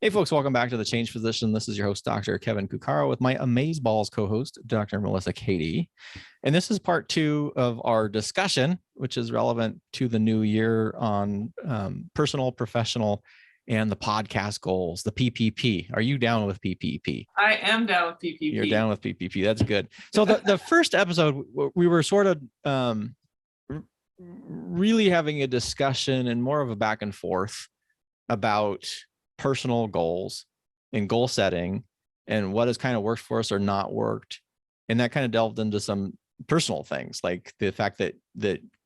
Hey, folks, welcome back to The Change Physician. This is your host, Dr. Kevin Cuccaro, with my Amazeballs co-host, Dr. Melissa Cady. And this is part two of our discussion, which is relevant to the new year on personal, professional, and the podcast goals, the P.P.P. Are you down with P.P.P? I am down with P.P.P. You're down with P.P.P. That's good. So the first episode, we were sort of really having a discussion and more of a back and forth about personal goals and goal setting and what has kind of worked for us or not worked. And that kind of delved into some personal things, like the fact that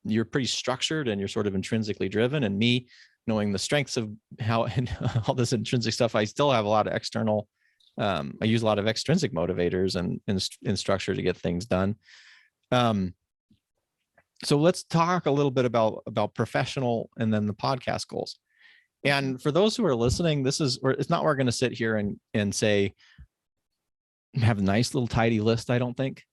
you're pretty structured and you're sort of intrinsically driven, and me knowing the strengths of how and all this intrinsic stuff, I still have a lot of external, I use a lot of extrinsic motivators and structure to get things done. So let's talk a little bit about professional and then the podcast goals. And for those who are listening, it's not, we're going to sit here and say, have a nice little tidy list. I don't think.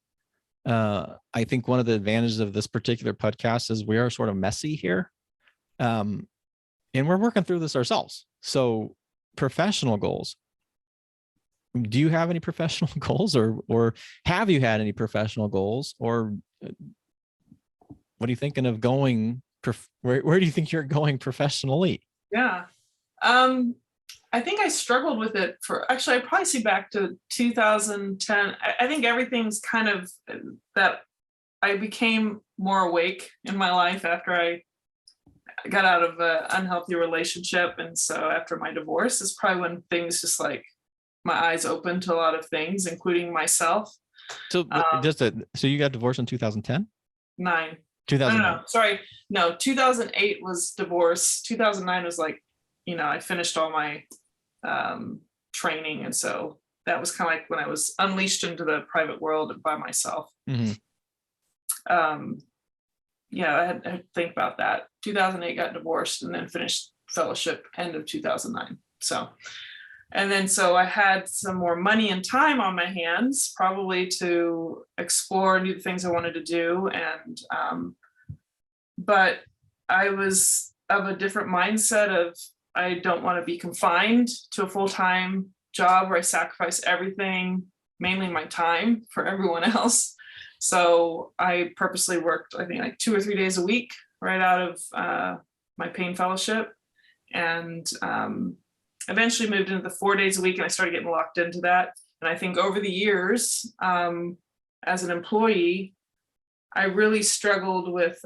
I think one of the advantages of this particular podcast is we are sort of messy here. And we're working through this ourselves. So professional goals. Do you have any professional goals, or have you had any professional goals, or what are you thinking of going? Where do you think you're going professionally? Yeah. I think I struggled with it I probably see back to 2010. I think everything's kind of that I became more awake in my life after I got out of an unhealthy relationship. And so after my divorce is probably when things just like my eyes opened to a lot of things, including myself. So so you got divorced in 2010? 9. 2009. No, 2008 was divorce. 2009 was like, I finished all my training. And so that was kind of like when I was unleashed into the private world by myself. Mm-hmm. I had to think about that. 2008 got divorced and then finished fellowship end of 2009. So I had some more money and time on my hands, probably to explore and do the things I wanted to do. And, but I was of a different mindset of, I don't want to be confined to a full-time job where I sacrifice everything, mainly my time, for everyone else. So I purposely worked, I think, like 2 or 3 days a week right out of my pain fellowship. And, eventually moved into the 4 days a week, and I started getting locked into that. And I think over the years, as an employee, I really struggled with,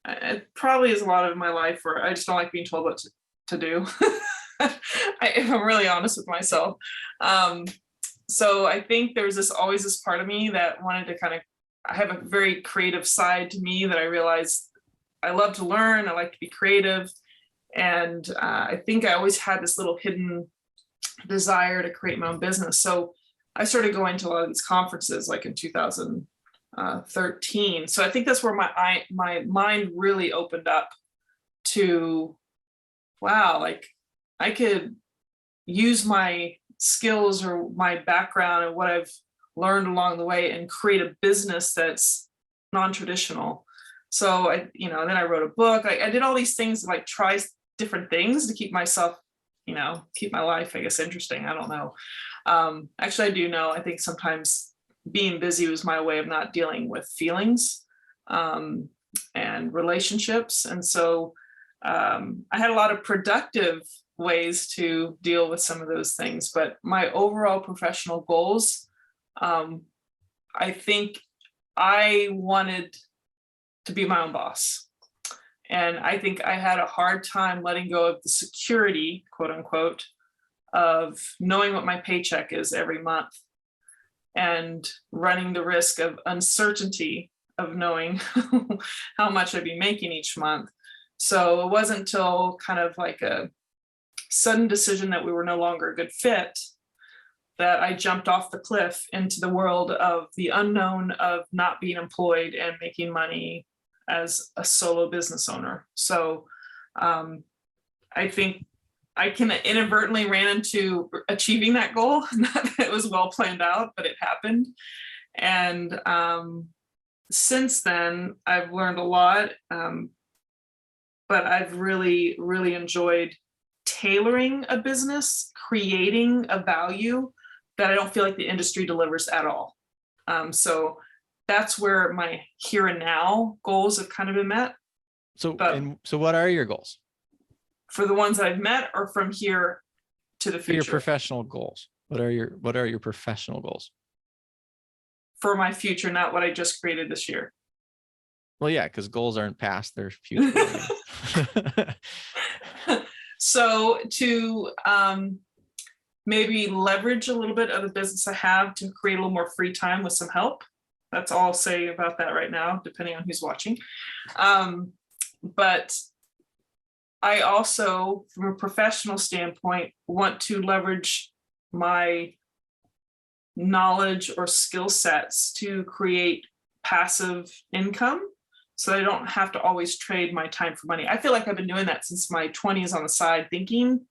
it probably is a lot of my life where I just don't like being told what to do. If I'm really honest with myself. So I think there was always this part of me that wanted to I have a very creative side to me that I realized I love to learn. I like to be creative. And I think I always had this little hidden desire to create my own business. So I started going to a lot of these conferences like in 2013. So I think that's where my mind really opened up to, wow, like I could use my skills or my background and what I've learned along the way and create a business that's non-traditional. So then I wrote a book. I did all these things, like try different things to keep myself, keep my life, I guess, interesting. I don't know. Actually, I do know. I think sometimes being busy was my way of not dealing with feelings and relationships. And so I had a lot of productive ways to deal with some of those things. But my overall professional goals, I think I wanted to be my own boss. And I think I had a hard time letting go of the security, quote unquote, of knowing what my paycheck is every month and running the risk of uncertainty of knowing how much I'd be making each month. So it wasn't until kind of like a sudden decision that we were no longer a good fit that I jumped off the cliff into the world of the unknown of not being employed and making money as a solo business owner. So I think I can inadvertently ran into achieving that goal. Not that it was well planned out, but it happened. And since then, I've learned a lot, but I've really, really enjoyed tailoring a business, creating a value that I don't feel like the industry delivers at all. So that's where my here and now goals have kind of been met. So, But so what are your goals for the ones that I've met, or from here to the for your future? professional goals? What are your professional goals? For my future, not what I just created this year. Well, yeah, because goals aren't past, they're future. So to maybe leverage a little bit of the business I have to create a little more free time with some help. That's all I'll say about that right now, depending on who's watching. But I also, from a professional standpoint, want to leverage my knowledge or skill sets to create passive income, so I don't have to always trade my time for money. I feel like I've been doing that since my 20s on the side, thinking,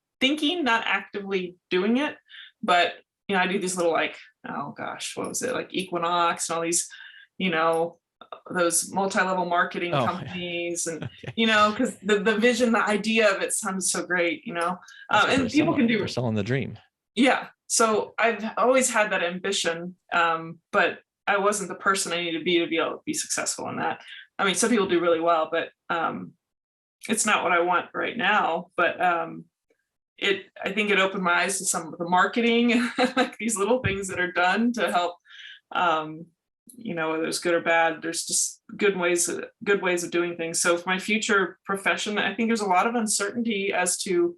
not actively doing it. But, you know, I do these little, like, oh gosh, what was it? Like Equinox and all these, you know, those multi-level marketing companies. And, you know, because the vision, the idea of it sounds so great, you know, and people can do. They're selling the dream. Yeah. So I've always had that ambition, but I wasn't the person I needed to be able to be successful in that. I mean, some people do really well, but it's not what I want right now. But I think it opened my eyes to some of the marketing, like these little things that are done to help, you know, whether it's good or bad, there's just good ways of doing things. So for my future profession, I think there's a lot of uncertainty as to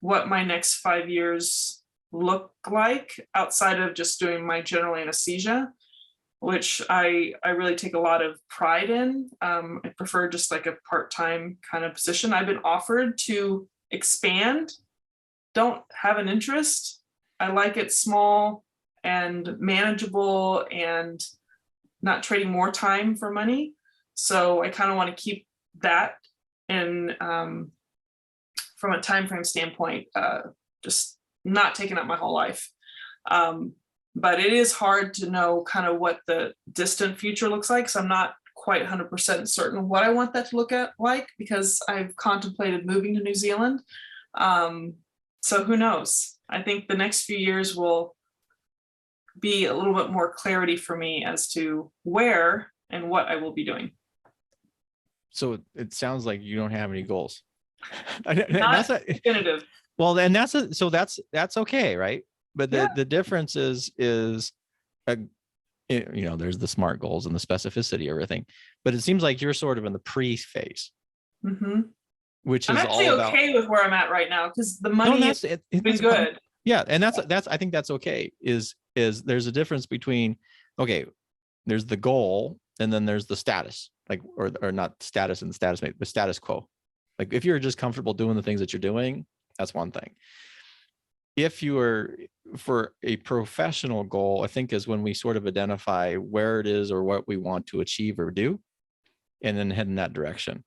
what my next 5 years look like outside of just doing my general anesthesia, which I really take a lot of pride in. I prefer just like a part-time kind of position. I've been offered to expand, don't have an interest. I like it small and manageable and not trading more time for money. So I kind of want to keep that in, from a time frame standpoint, just not taking up my whole life. But it is hard to know kind of what the distant future looks like. So I'm not quite 100% certain what I want that to look like, because I've contemplated moving to New Zealand. So who knows? I think the next few years will be a little bit more clarity for me as to where and what I will be doing. So it sounds like you don't have any goals. Not definitive. Well, and that's okay, right? But the difference is you know, there's the SMART goals and the specificity, everything. But it seems like you're sort of in the pre-phase, which is I'm actually all about, okay with where I'm at right now, because the money has been good. Yeah, and I think that's okay. Is there's a difference between, okay, there's the goal and then there's the status, like, or not status and status mate, but status quo. Like if you're just comfortable doing the things that you're doing, that's one thing. If you are for a professional goal, I think is when we sort of identify where it is or what we want to achieve or do, and then head in that direction.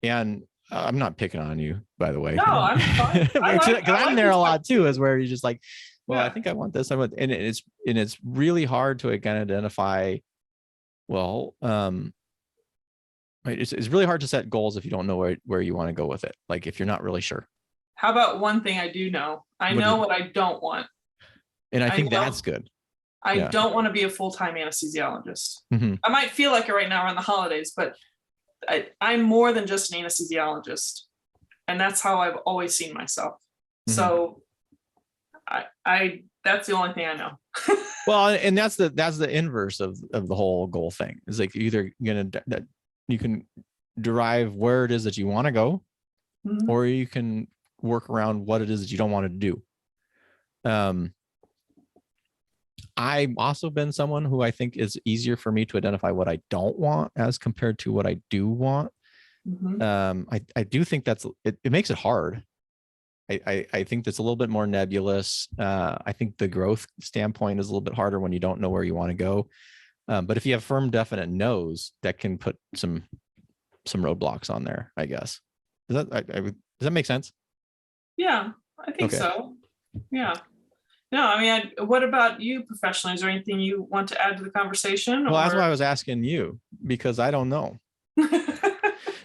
And I'm not picking on you, by the way. No, I'm fine. Because I'm there a lot too, is where you're just like, well, I think I want this. And it's really hard to again identify. Well, it's really hard to set goals if you don't know where you want to go with it. Like if you're not really sure. How about one thing I do know? I know what I don't want. And I think that's good. I don't want to be a full-time anesthesiologist. I might feel like it right now around the holidays, but I'm more than just an anesthesiologist. And that's how I've always seen myself. So I that's the only thing I know. Well, and that's the inverse of the whole goal thing. It's like either you can derive where it is that you want to go, or you can work around what it is that you don't want to do. I've also been someone who I think is easier for me to identify what I don't want as compared to what I do want. I do think it makes it hard. I think that's a little bit more nebulous. I think the growth standpoint is a little bit harder when you don't know where you want to go. But if you have firm, definite no's, that can put some roadblocks on there, I guess. Does that make sense? Yeah, I think so. Yeah. No, I mean, what about you professionally? Is there anything you want to add to the conversation? Well, that's why I was asking you, because I don't know.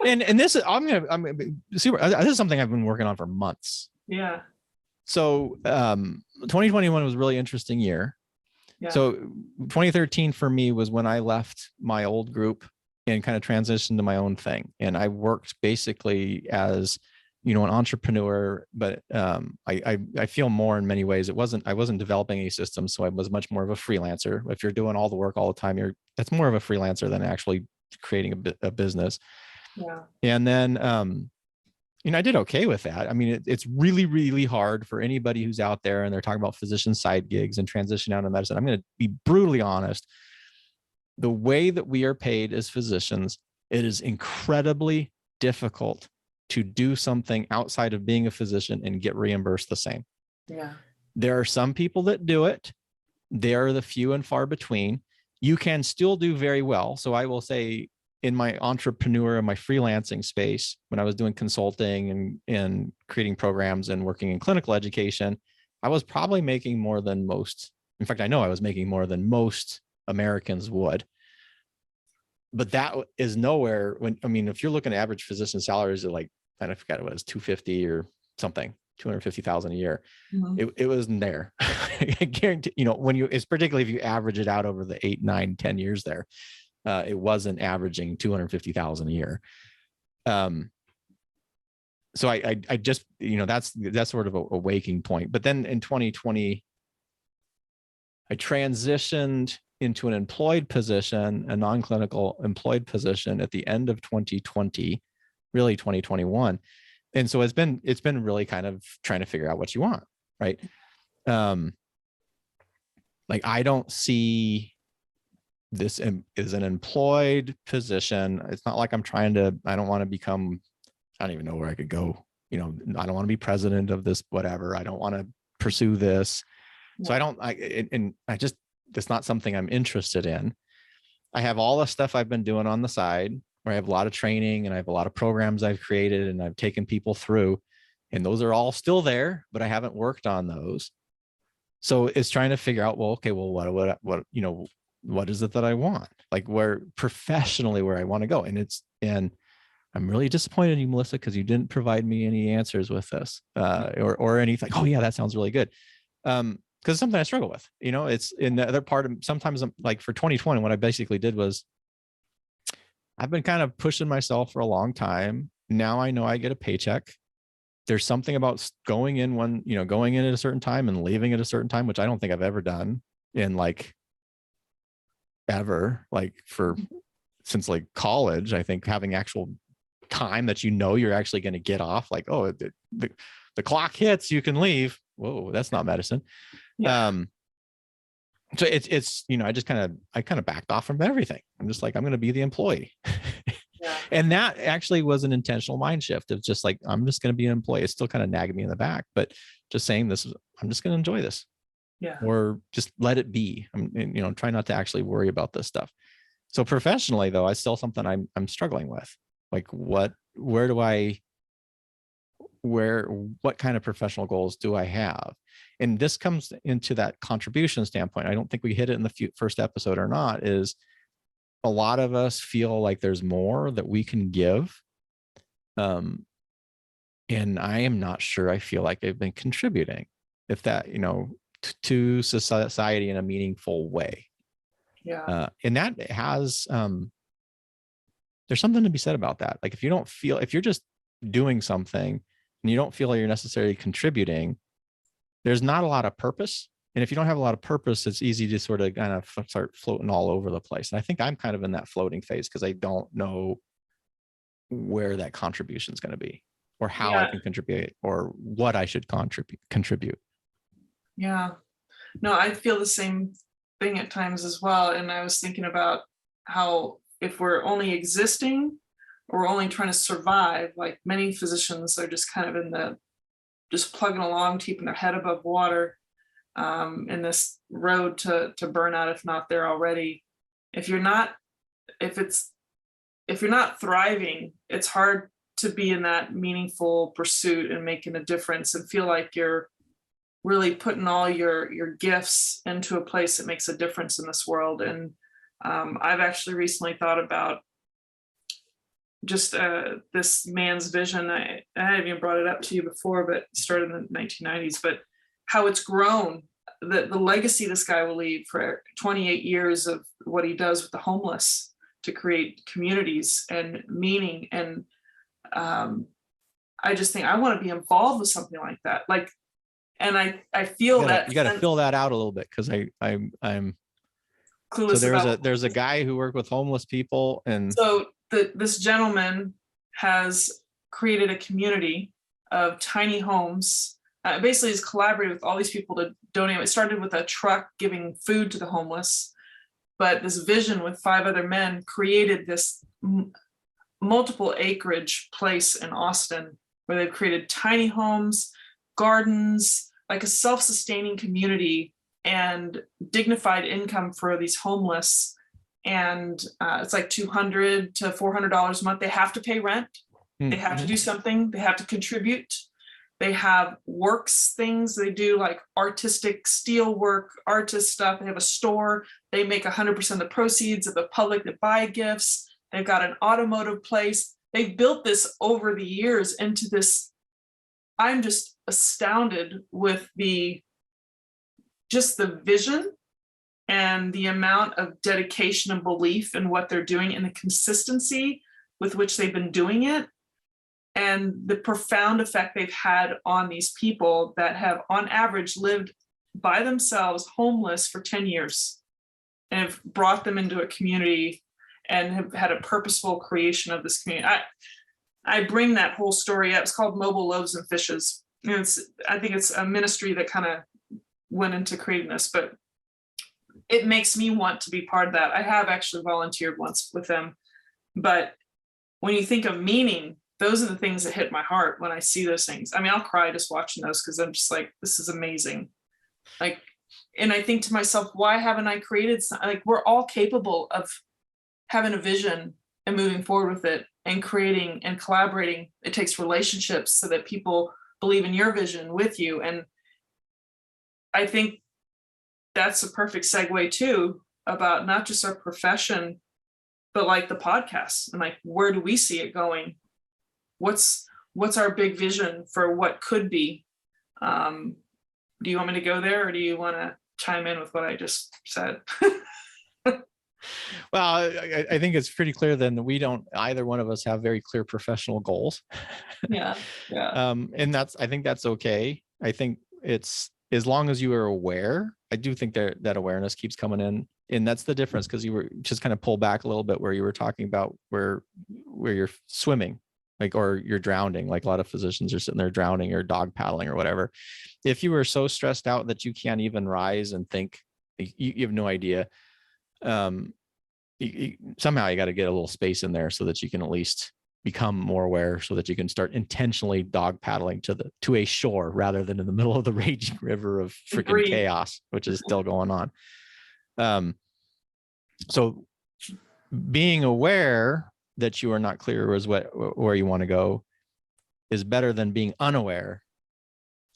And this is I'm gonna see. This is something I've been working on for months. Yeah. So 2021 was a really interesting year. Yeah. So 2013 for me was when I left my old group and kind of transitioned to my own thing. And I worked basically as, an entrepreneur, but I feel more in many ways. I wasn't developing any systems, so I was much more of a freelancer. If you're doing all the work all the time, that's more of a freelancer than actually creating a business. Yeah. And then I did okay with that. I mean, it's really, really hard for anybody who's out there and they're talking about physician side gigs and transition out of medicine. I'm going to be brutally honest. The way that we are paid as physicians, it is incredibly difficult to do something outside of being a physician and get reimbursed the same. Yeah. There are some people that do it. They are the few and far between. You can still do very well. So I will say, in my entrepreneur and my freelancing space, when I was doing consulting and creating programs and working in clinical education, I was probably making more than most. In fact, I know I was making more than most Americans would. But that is nowhere if you're looking at average physician salaries at I forgot it was 250 or something, 250,000 a year. Mm-hmm. It wasn't there. I guarantee, it's particularly if you average it out over the 8, 9, 10 years there. It wasn't averaging 250,000 a year. So I just, that's sort of a waking point. But then in 2020, I transitioned into an employed position, a non-clinical employed position at the end of 2020, really 2021. And so it's been really kind of trying to figure out what you want, right? I don't see this is an employed position. It's not like I don't want to become, I don't even know where I could go. I don't want to be president of this, whatever. I don't want to pursue this. So it's not something I'm interested in. I have all the stuff I've been doing on the side where I have a lot of training and I have a lot of programs I've created and I've taken people through, and those are all still there, but I haven't worked on those. So it's trying to figure out, what is it that I want? Where professionally where I want to go. And I'm really disappointed in you, Melissa, because you didn't provide me any answers with this or anything. Oh yeah, that sounds really good. Because it's something I struggle with, it's in the other part of, sometimes I'm for 2020, what I basically did was I've been kind of pushing myself for a long time. Now I know I get a paycheck. There's something about going in at a certain time and leaving at a certain time, which I don't think I've ever done in ever, since college. I think having actual time that you're actually going to get off, the clock hits, you can leave. Whoa, that's not medicine. Yeah. So it's I kind of backed off from everything. I'm just I'm going to be the employee. Yeah. And that actually was an intentional mind shift of just I'm just going to be an employee. It's still kind of nagging me in the back, but just saying I'm just going to enjoy this. Yeah. Or just let it be. Try not to actually worry about this stuff. So professionally though, it's still something I'm struggling with. What kind of professional goals do I have? And this comes into that contribution standpoint. I don't think we hit it in the first episode or not, is a lot of us feel like there's more that we can give. And I am not sure I feel like I've been contributing, if that, to society in a meaningful way. Yeah. And that has, there's something to be said about that. If you're just doing something and you don't feel like you're necessarily contributing, there's not a lot of purpose. And if you don't have a lot of purpose, it's easy to sort of kind of start floating all over the place. And I think I'm kind of in that floating phase because I don't know where that contribution is going to be, or how I can contribute, or what I should contribute. Yeah. No, I feel the same thing at times as well. And I was thinking about how if we're only existing or we're only trying to survive, many physicians are just kind of just plugging along, keeping their head above water in this road to burnout, if not there already. If you're not thriving, it's hard to be in that meaningful pursuit and making a difference and feel like you're really putting all your gifts into a place that makes a difference in this world. And I've actually recently thought about just this man's vision. I haven't even brought it up to you before, but it started in the 1990s, but how it's grown, the legacy this guy will leave for 28 years of what he does with the homeless to create communities and meaning. And I just think I want to be involved with something like that. Like, and I feel that you got to fill that out a little bit, because I'm clueless. So there's a guy who worked with homeless people, and so this gentleman has created a community of tiny homes. Basically, he's collaborated with all these people to donate. It started with a truck giving food to the homeless, but this vision with 5 other men created this multiple acreage place in Austin where they've created tiny homes, gardens, like a self-sustaining community and dignified income for these homeless. And it's like $200 to $400 a month. They have to pay rent. They have to do something. They have to contribute. They have works things they do, like artistic steel work, artist stuff. They have a store. They make 100% of the proceeds of the public that buy gifts. They've got an automotive place. They've built this over the years into this. I'm just astounded with just the vision and the amount of dedication and belief in what they're doing and the consistency with which they've been doing it, and the profound effect they've had on these people that have on average lived by themselves homeless for 10 years and have brought them into a community and have had a purposeful creation of this community. I bring that whole story up. It's called Mobile Loaves and Fishes. And I think it's a ministry that kind of went into creating this, but it makes me want to be part of that. I have actually volunteered once with them, but when you think of meaning, those are the things that hit my heart when I see those things. I mean, I'll cry just watching those because I'm just like, this is amazing. Like, and I think to myself, why haven't I created something? Like, we're all capable of having a vision and moving forward with it and creating and collaborating. It takes relationships so that people believe in your vision with you. And I think that's a perfect segue too, about not just our profession, but like the podcast and like, where do we see it going? What's our big vision for what could be? Do you want me to go there, or do you want to chime in with what I just said? Well, I think it's pretty clear then that we don't, either one of us have very clear professional goals. Yeah. And I think that's okay. I think it's, as long as you are aware, I do think that awareness keeps coming in. And that's the difference, because you were just kind of pull back a little bit where you were talking about where you're swimming, like, or you're drowning, like a lot of physicians are sitting there drowning or dog paddling or whatever. If you were so stressed out that you can't even rise and think, you have no idea. Somehow you got to get a little space in there so that you can at least become more aware, so that you can start intentionally dog paddling to a shore rather than in the middle of the raging river of freaking chaos, which is still going on. So being aware that you are not clear as where you want to go is better than being unaware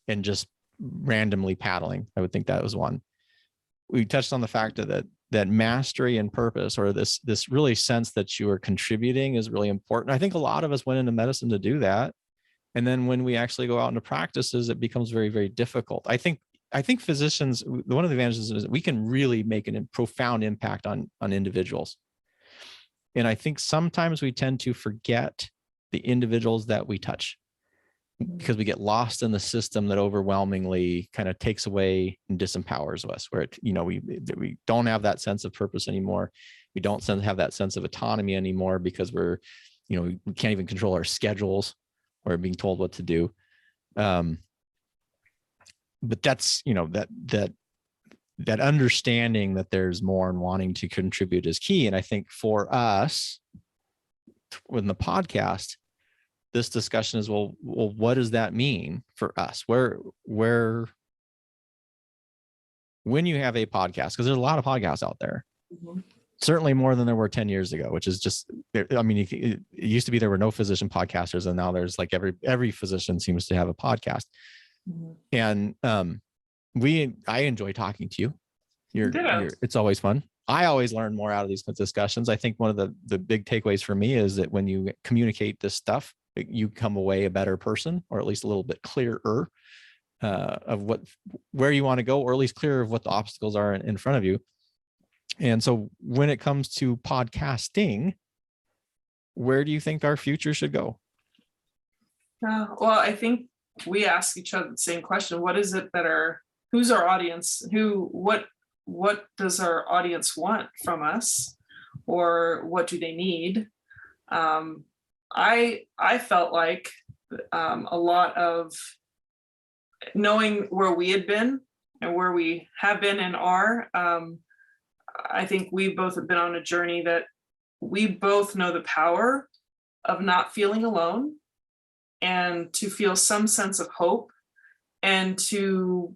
and just randomly paddling. I would think that was one. We touched on the fact that mastery and purpose, or this really sense that you are contributing, is really important. I think a lot of us went into medicine to do that. And then when we actually go out into practices, it becomes very, very difficult. I think physicians, one of the advantages is that we can really make a profound impact on individuals. And I think sometimes we tend to forget the individuals that we touch, because we get lost in the system that overwhelmingly kind of takes away and disempowers us, where we don't have that sense of purpose anymore. We don't have that sense of autonomy anymore, because we can't even control our schedules or being told what to do. But that's, that understanding that there's more and wanting to contribute is key. And I think for us with the podcast, this discussion is, well, what does that mean for us? Where when you have a podcast, because there's a lot of podcasts out there, certainly more than there were 10 years ago, which is just, I mean, it used to be there were no physician podcasters, and now there's like every physician seems to have a podcast. And I enjoy talking to you. It's always fun. I always learn more out of these discussions. I think one of the big takeaways for me is that when you communicate this stuff, you come away a better person, or at least a little bit clearer of where you want to go, or at least clearer of what the obstacles are in front of you. And so when it comes to podcasting, where do you think our future should go? Well, I think we ask each other the same question. What is it who's our audience? What does our audience want from us? Or what do they need? I felt like a lot of knowing where we had been and where we have been and are, I think we both have been on a journey that we both know the power of not feeling alone, and to feel some sense of hope, and to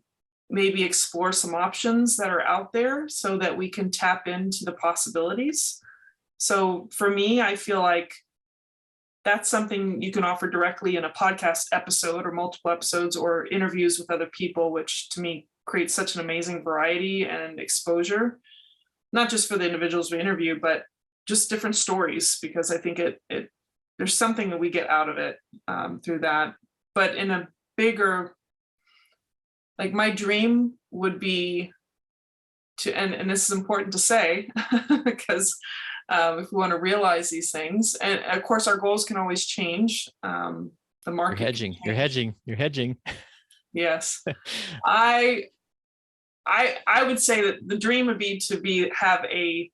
maybe explore some options that are out there so that we can tap into the possibilities. So for me, I feel like that's something you can offer directly in a podcast episode or multiple episodes or interviews with other people, which to me creates such an amazing variety and exposure, not just for the individuals we interview, but just different stories, because I think there's something that we get out of it through that. But in a bigger, like, my dream would be to, and this is important to say, because if we want to realize these things, and of course our goals can always change. The market. You're hedging. Yes. I would say that the dream would be to have a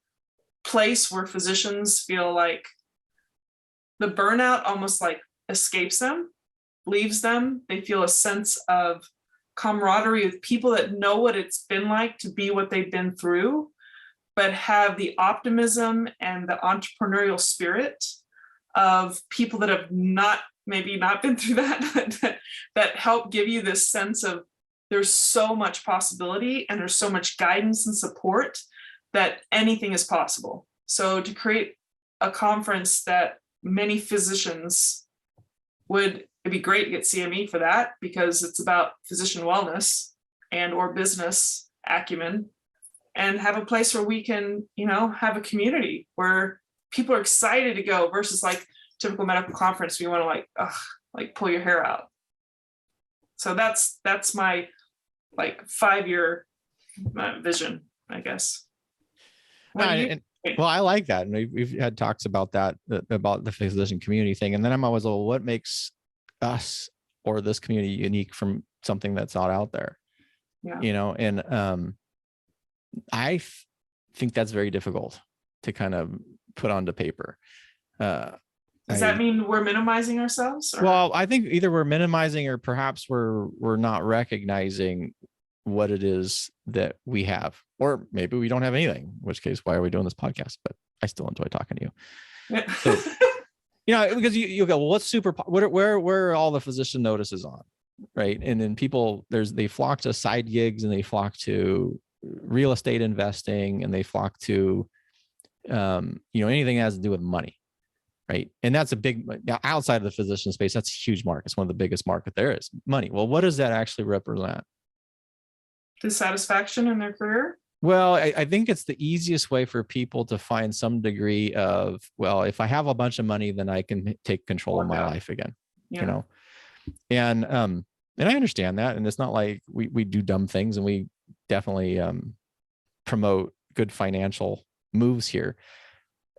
place where physicians feel like the burnout almost like escapes them, leaves them. They feel a sense of camaraderie with people that know what it's been like to be what they've been through, but have the optimism and the entrepreneurial spirit of people that have maybe not been through that, that help give you this sense of there's so much possibility and there's so much guidance and support that anything is possible. So to create a conference that many physicians it'd be great to get CME for that, because it's about physician wellness and or business acumen, and have a place where we can, have a community where people are excited to go, versus like typical medical conference, you want to like pull your hair out. So that's my 5-year vision, I guess. Well, I like that. And we've had talks about that, about the physician community thing. And then I'm always, well, what makes us or this community unique from something that's not out there? Yeah. And I think that's very difficult to kind of put onto paper. Does that mean we're minimizing ourselves? Or? Well, I think either we're minimizing, or perhaps we're not recognizing what it is that we have, or maybe we don't have anything, in which case, why are we doing this podcast? But I still enjoy talking to you. Yeah. So, because you go, well, what's where are all the physician notices on, right? And then people, they flock to side gigs, and they flock to real estate investing, and they flock to, anything that has to do with money, right? And that's a big, outside of the physician space, that's a huge market. It's one of the biggest market there is, money. Well, what does that actually represent? Dissatisfaction in their career? Well, I think it's the easiest way for people to find some degree of, well, if I have a bunch of money, then I can take control of my life again, and I understand that. And it's not like we do dumb things, and we definitely promote good financial moves here.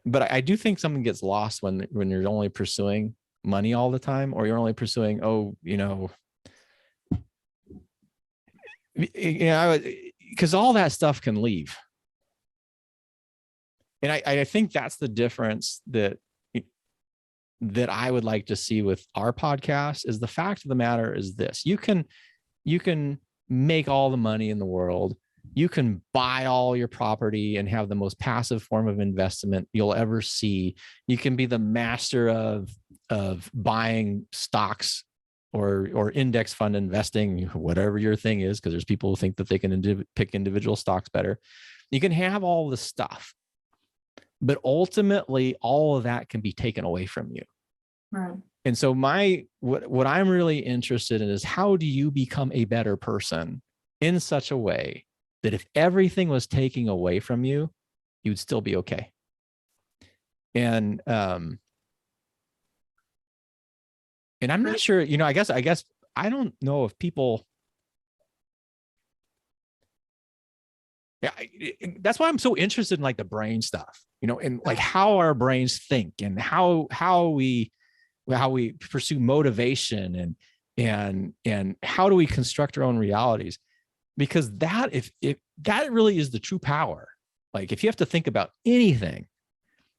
But I do think something gets lost when you're only pursuing money all the time, or you're only pursuing, because all that stuff can leave. And I think that's the difference that I would like to see with our podcast. Is the fact of the matter is this: you can make all the money in the world. You can buy all your property and have the most passive form of investment you'll ever see. You can be the master of buying stocks or index fund investing, whatever your thing is, because there's people who think that they can pick individual stocks better. You can have all the stuff, but ultimately all of that can be taken away from you. Right. And so what I'm really interested in is, how do you become a better person in such a way that if everything was taken away from you, you would still be okay. And I'm not sure, I guess I don't know if people, that's why I'm so interested in like the brain stuff, and like how our brains think and how we pursue motivation and how do we construct our own realities, because that if that really is the true power. Like if you have to think about anything,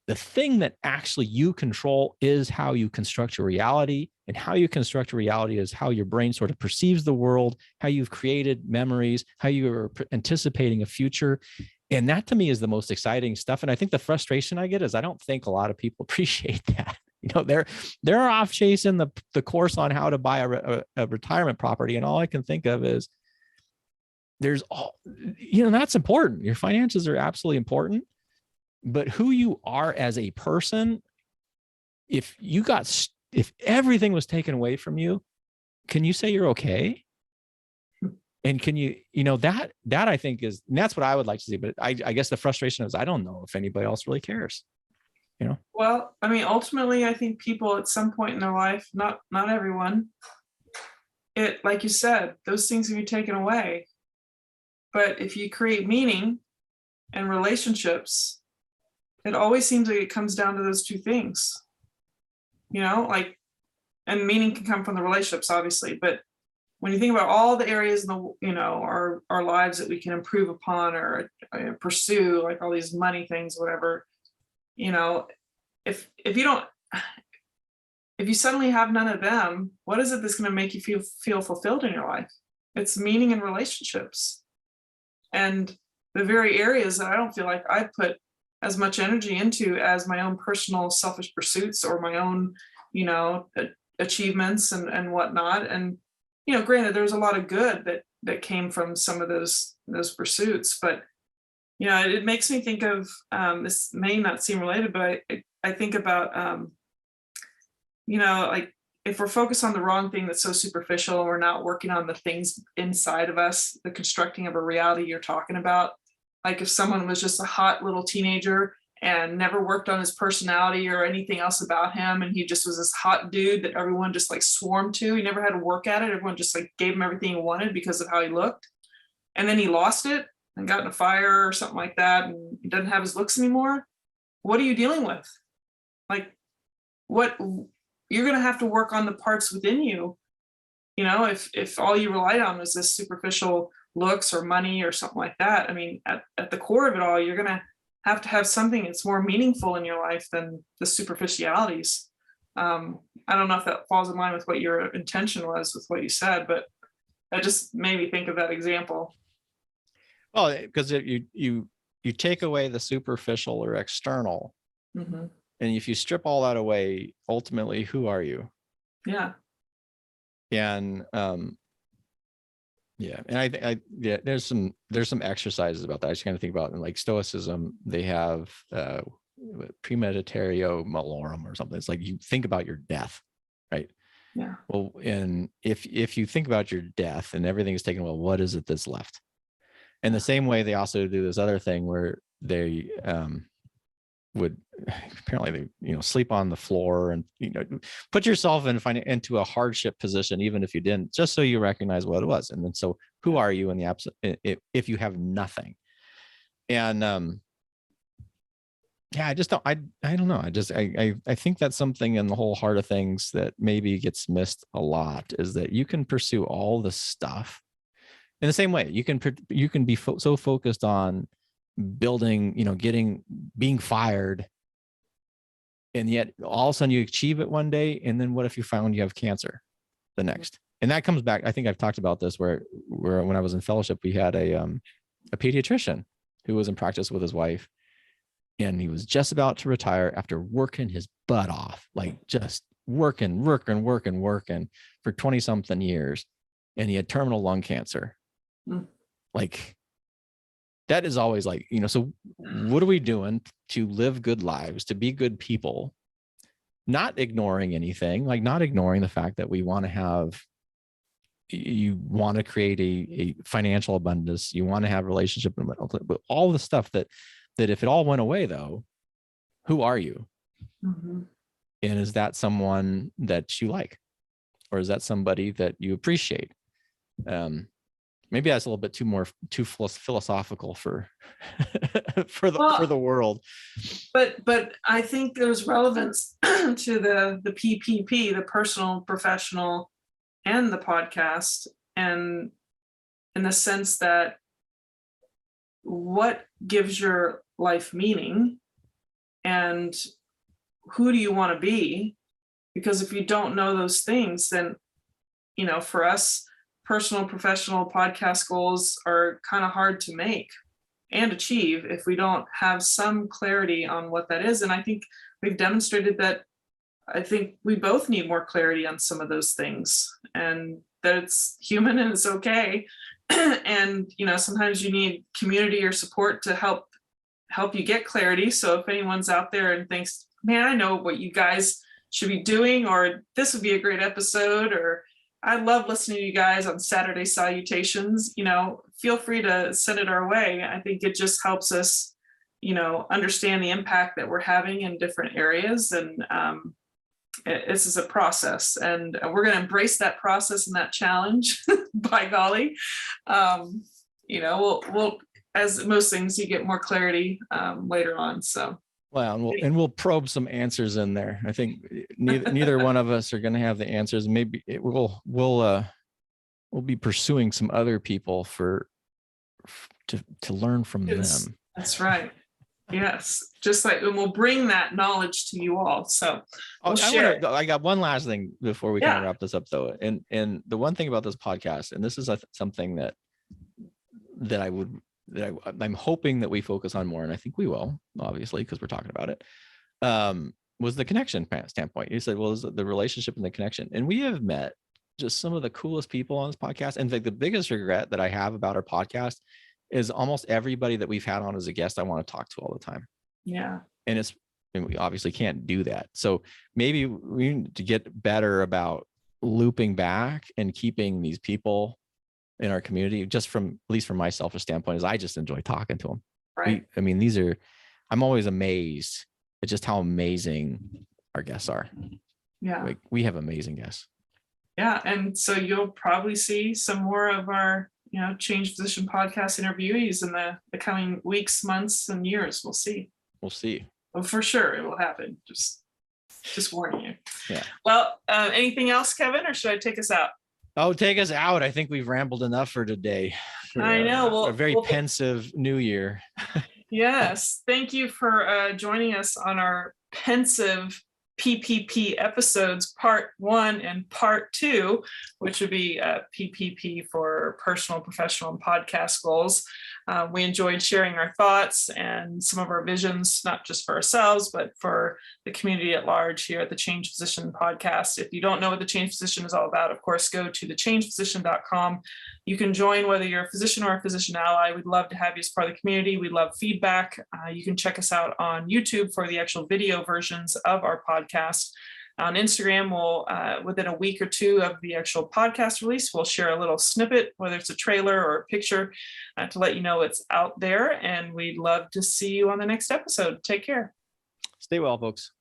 the thing that actually you control is how you construct your reality, and how you construct your reality is how your brain sort of perceives the world, how you've created memories, how you are anticipating a future. And that to me is the most exciting stuff. And I think the frustration I get is I don't think a lot of people appreciate that. They're off chasing the course on how to buy a retirement property. And all I can think of is there's that's important. Your finances are absolutely important. But who you are as a person, if everything was taken away from you, can you say you're okay? And can you, that I think is, and that's what I would like to see. But I guess the frustration is I don't know if anybody else really cares. Well, I mean, ultimately, I think people at some point in their life, not everyone, like you said, those things can be taken away. But if you create meaning and relationships, it always seems like it comes down to those two things, and meaning can come from the relationships, obviously. But when you think about all the areas in the, our lives that we can improve upon or pursue, like all these money things, whatever, if you suddenly have none of them, what is it that's going to make you feel fulfilled in your life? It's meaning and relationships. And the very areas that I don't feel like I put as much energy into as my own personal selfish pursuits or my own, achievements and whatnot. And, granted, there was a lot of good that came from some of those pursuits, but, it makes me think of, this may not seem related, but I think about, like if we're focused on the wrong thing that's so superficial, we're not working on the things inside of us, the constructing of a reality you're talking about. Like if someone was just a hot little teenager and never worked on his personality or anything else about him, and he just was this hot dude that everyone just like swarmed to, he never had to work at it. Everyone just like gave him everything he wanted because of how he looked. And then he lost it and got in a fire or something like that, and he doesn't have his looks anymore. What are you dealing with? Like what you're going to have to work on the parts within you. If all you relied on was this superficial looks or money or something like that, I mean, at the core of it all, you're going to have something that's more meaningful in your life than the superficialities. I don't know if that falls in line with what your intention was with what you said, but that just made me think of that example. Well, because you take away the superficial or external, Mm-hmm. and if you strip all that away, ultimately, who are you? Yeah. And and there's some exercises about that. I just kind of think about in like Stoicism, they have premeditatio malorum or something. It's like you think about your death, right? Yeah. Well, and if you think about your death and everything is taken, well, what is it that's left? And the same way they also do this other thing where they would apparently they sleep on the floor and put yourself into a hardship position, even if you didn't, just so you recognize what it was. And then so who are you in the absence if you have nothing? And I just don't know. I think that's something in the whole heart of things that maybe gets missed a lot, is that you can pursue all the stuff in the same way. You can be so focused on building, being fired, and yet all of a sudden you achieve it one day, and then what if you found you have cancer the next? And that comes back. I think I've talked about this where when I was in fellowship, we had a pediatrician who was in practice with his wife, and he was just about to retire after working his butt off, like just working for 20 something years, and he had terminal lung cancer. Like, that is always like, so what are we doing to live good lives, to be good people, not ignoring anything, like not ignoring the fact that we want to have, you want to create a financial abundance, you want to have relationship, but all the stuff that that if it all went away though, who are you? Mhm. And is that someone that you like? Or is that somebody that you appreciate? Maybe that's a little bit too philosophical for for Well, the world. but I think there's relevance to the PPP, the personal, professional, and the podcast, and in the sense that what gives your life meaning and who do you want to be? Because if you don't know those things, then, for us, personal, professional podcast goals are kind of hard to make and achieve if we don't have some clarity on what that is. And I think we've demonstrated that I think we both need more clarity on some of those things, and that it's human and it's okay. And sometimes you need community or support to help you get clarity. So if anyone's out there and thinks, man, I know what you guys should be doing, or this would be a great episode, or I love listening to you guys on Saturday salutations, feel free to send it our way. I think it just helps us, understand the impact that we're having in different areas. And this is a process, and we're going to embrace that process and that challenge. By golly. We'll, as most things, you get more clarity later on. So Well, and we'll probe some answers in there. I think neither one of us are going to have the answers. Maybe we'll be pursuing some other people to learn from them. That's right. Yes, just like, and we'll bring that knowledge to you all. So I got one last thing before we kind of wrap this up, though. And the one thing about this podcast, and this is something that I'm hoping that we focus on more, and I think we will, obviously, because we're talking about it, was the connection standpoint. You said, well, is the relationship and the connection. And we have met just some of the coolest people on this podcast. And the biggest regret that I have about our podcast is almost everybody that we've had on as a guest I want to talk to all the time. Yeah. And we obviously can't do that. So maybe we need to get better about looping back and keeping these people in our community, just at least from my selfish standpoint, is I just enjoy talking to them. Right. I'm always amazed at just how amazing our guests are. Yeah. Like, we have amazing guests. Yeah. And so you'll probably see some more of our, Change Physician podcast interviewees in the coming weeks, months, and years. We'll see. Well, for sure it will happen. Just warning you. Yeah. Well, anything else, Kevin, or should I take us out? Oh, take us out. I think we've rambled enough for today. I know. Well, a very pensive new year. Yes. Thank you for joining us on our pensive PPP episodes, part 1 and part 2, which would be PPP for personal, professional, and podcast goals. We enjoyed sharing our thoughts and some of our visions, not just for ourselves, but for the community at large here at the Change Physician podcast. If you don't know what the Change Physician is all about, of course, go to thechangephysician.com. You can join whether you're a physician or a physician ally. We'd love to have you as part of the community. We love feedback. You can check us out on YouTube for the actual video versions of our podcast. On Instagram, we'll, within a week or two of the actual podcast release, we'll share a little snippet, whether it's a trailer or a picture, to let you know it's out there. And we'd love to see you on the next episode. Take care. Stay well, folks.